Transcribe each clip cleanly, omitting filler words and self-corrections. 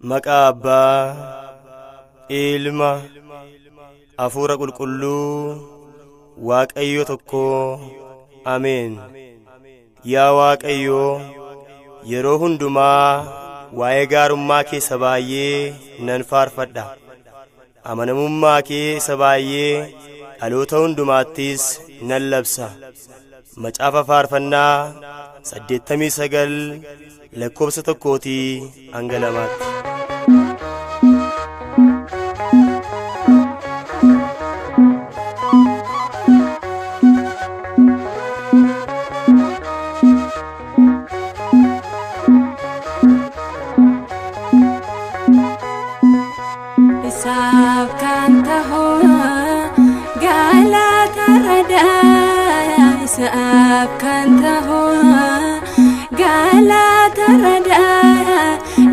Maqaa Abbaa, Ilma, Hafuura Qulqulluu, Waaqayyo tokko. Ameen. Yaa Waaqayyo, yeroo hundumaa waa'ee gaarummaa kee baay'ee nan faarfadha. Amanamummaa kee baay'ee dhaloota hundumaattis nan labsa. Macaafa faarfannaa 89 lakkoofsa 1 hanga 2. Isaaf kan tahu galata rada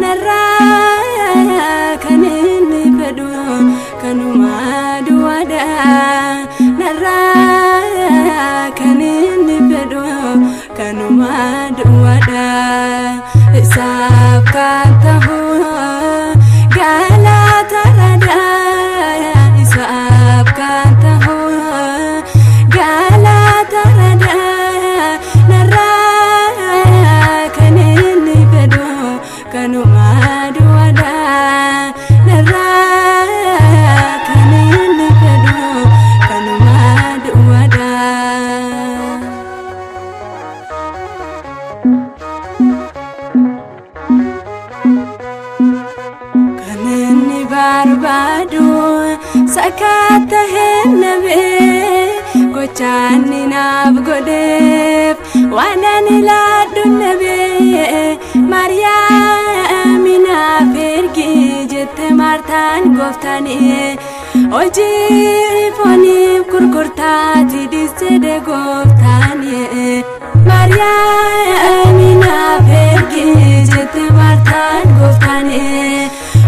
narraa kan inni fedhu kanuma duwwaadha narraa kan inni fedhu kanuma duwwaadha. Isaaf kan tahu galata rada isaaf kan tahu galata rada narraa kan inni fedhu kanuma duwwaadha narraa kan inni fedhu kanuma duwwaadha. Kan inni barbaadu sakata hennabe gochaani naaf godheef waan ani laadhu nabe Maariyaami naaf ergi jette Maartaan gooftani hojii fooniif gurgurtaati dhiisee gooftani Maariyaami naaf ergi jette Maartaan gooftani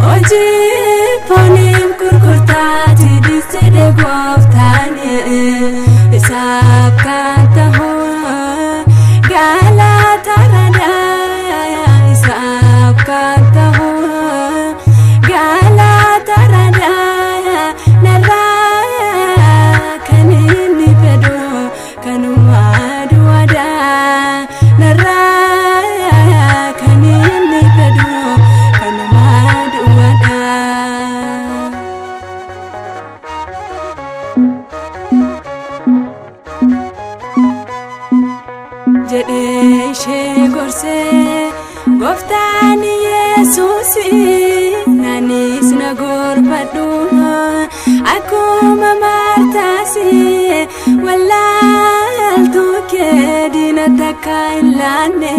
hojii fooniif gurgurtaati dhiisee gooftani. Isaaf kan tahu galata rada isaaf kan tahu galata rada narraa kan inni fedhu kanuma duwwaadha narraa kan inni fedhu kanuma duwwaadha. Jedhee ishee gorsee gooftaan Yesuusi nanis na gorfadhu akkuma Maartaasi wallaaltuu kee diina takka hin laanne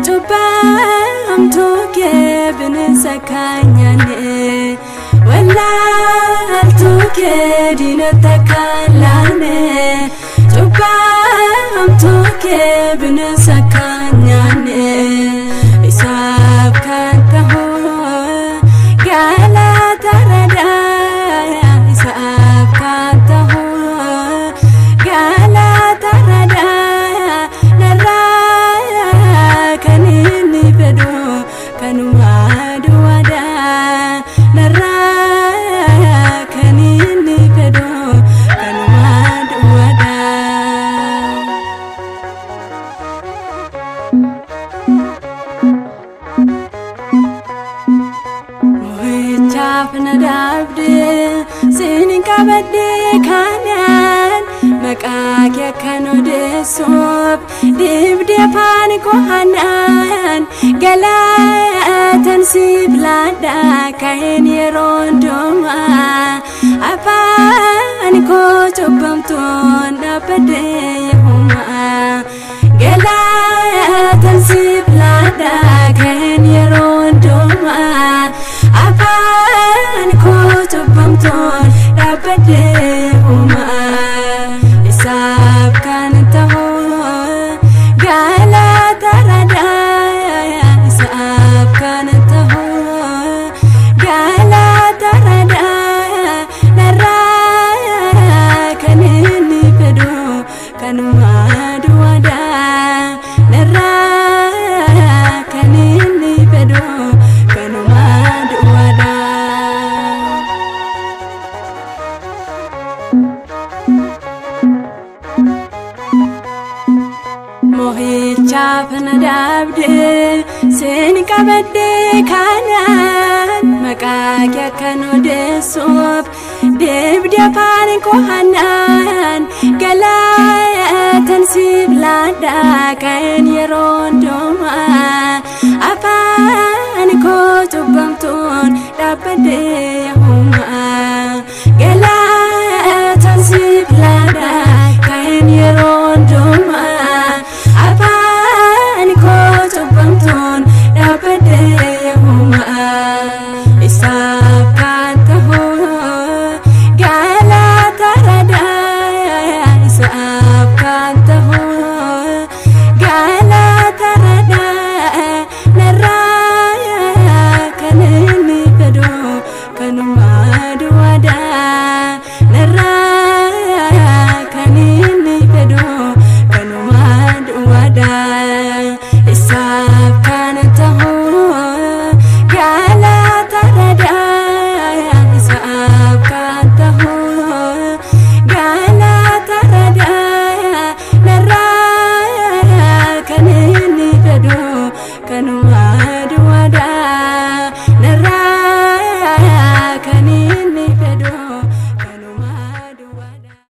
cubbamtuu kee bineensa kan nyaanne wallaaltuu kee diina takka hin laanne cubbamtuu kee bineensa kan nyaanne. Isaaf kan tahu galata rada isaaf kan tahu galata rada narraa kan inni fedhu kanuma duwwaadha narraa kan inni fedhu kanuma duwwaadha. Mo'ichaaf na dhaabdee siin qabadhee kaanaan maqaa kee kan odeessuuf dibdee afaan koo hanaan galatan siif laadha ka'een yeroo hundumaa afaan koo cubbamtuun dhaabbadhee yehumaa galatan siif laadha ka'een yeroo hundumaa afaan koo cubbamtuun dhaabbadhee yehumaa. Isaaf kan tahu galata rada isaaf kan tahu galata rada narraa kan inni fedhu kanuma qabadde kanan maqaa kan odeessuuf deebde afaan koo hanan galatan siif laadha kan yeroo hundumaa afaan koo cubbamtuun dhaabbadde yahumaa galatan siif laadha kan yeroo hundumaa afaan koo cubbamtuun dhaabbadde yahumaa isaaf kan ta'u galata radaa isaaf kan ta'u galata radaa narraa kan inni fedhu kanumaa duwwaadhaa narraa kan inni fedhu kanumaa duwwaadhaa isaaf kan ta'u galata radaa isaaf kan ta'u galata radaa narraa kan inni fedhu kanumaa duwwaadhaa